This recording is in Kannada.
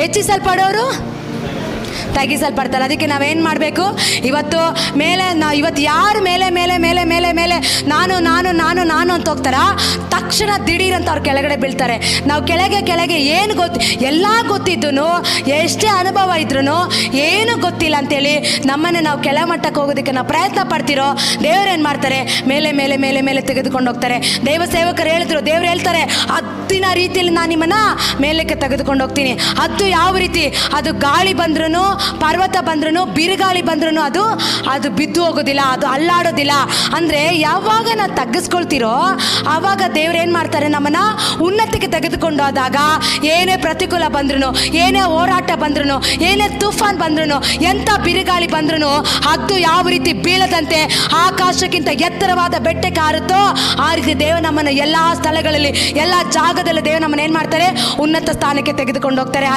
ಹೆಚ್ಚಿಸಲ್ಪಡೋರು ತಗ್ಗಿಸಲ್ಪಡ್ತಾರೆ. ಅದಕ್ಕೆ ನಾವೇನು ಮಾಡಬೇಕು? ಇವತ್ತು ಯಾರು ಮೇಲೆ ಮೇಲೆ ಮೇಲೆ ಮೇಲೆ ಮೇಲೆ ನಾನು ನಾನು ನಾನು ನಾನು ಅಂತ ಹೋಗ್ತಾರ, ತಕ್ಷಣ ದಿಢೀರ್ ಅಂತ ಅವ್ರು ಕೆಳಗಡೆ ಬೀಳ್ತಾರೆ. ನಾವು ಕೆಳಗೆ ಏನು ಎಲ್ಲ ಗೊತ್ತಿದ್ದು, ಎಷ್ಟೇ ಅನುಭವ ಇದ್ರೂ ಏನು ಗೊತ್ತಿಲ್ಲ ಅಂತೇಳಿ ನಮ್ಮನ್ನು ನಾವು ಕೆಳಮಟ್ಟಕ್ಕೆ ಹೋಗೋದಕ್ಕೆ ನಾವು ಪ್ರಯತ್ನ ಪಡ್ತಿರೋ, ದೇವ್ರೇನು ಮಾಡ್ತಾರೆ? ಮೇಲೆ ಮೇಲೆ ಮೇಲೆ ಮೇಲೆ ತೆಗೆದುಕೊಂಡು ಹೋಗ್ತಾರೆ. ದೈವ ಸೇವಕರು ಹೇಳಿದ್ರು, ದೇವ್ರು ಹೇಳ್ತಾರೆ, ಹದ್ದಿನ ರೀತಿಯಲ್ಲಿ ನಾನು ನಿಮ್ಮನ್ನು ಮೇಲಕ್ಕೆ ತೆಗೆದುಕೊಂಡು ಹೋಗ್ತೀನಿ. ಹದ್ದು ಯಾವ ರೀತಿ? ಅದು ಗಾಳಿ ಬಂದ್ರೂ, ಪರ್ವತ ಬಂದ್ರೂ, ಬಿರುಗಾಳಿ ಬಂದ್ರೂ ಅದು ಬಿದ್ದು ಹೋಗೋದಿಲ್ಲ, ಅದು ಅಲ್ಲಾಡೋದಿಲ್ಲ. ಅಂದರೆ ಯಾವಾಗ ನಾವು ತಗ್ಗಿಸ್ಕೊಳ್ತಿರೋ ಆವಾಗ ದೇವ್ರು ಏನು ಮಾಡ್ತಾರೆ? ನಮ್ಮನ್ನು ಉನ್ನತಿಗೆ ತೆಗೆದುಕೊಂಡು ಹೋದಾಗ ಏನೇ ಪ್ರತಿಕೂಲ ಬಂದ್ರೂ, ಏನೇ ಹೋರಾಟ ಬಂದ್ರೂ, ಏನೇ ತುಫಾನ್ ಬಂದ್ರೂ, ಎಂಥ ಬಿರುಗಾಳಿ ಬಂದ್ರೂ ಹದ್ದು ಯಾವ ರೀತಿ ಬೀಳದಂತೆ ಆಕಾಶಕ್ಕಿಂತ ಎತ್ತರವಾದ ಬೆಟ್ಟಕ್ಕೆ ಹಾರುತ್ತೋ ಆ ರೀತಿ ದೇವರು ನಮ್ಮನ್ನು ಎಲ್ಲ ಸ್ಥಳಗಳಲ್ಲಿ, ಎಲ್ಲ ಜಾಗದಲ್ಲಿ ದೇವರು ನಮ್ಮನ್ನು ಏನು ಮಾಡ್ತಾರೆ? ಉನ್ನತ ಸ್ಥಾನಕ್ಕೆ ತೆಗೆದುಕೊಂಡು ಹೋಗ್ತಾರೆ.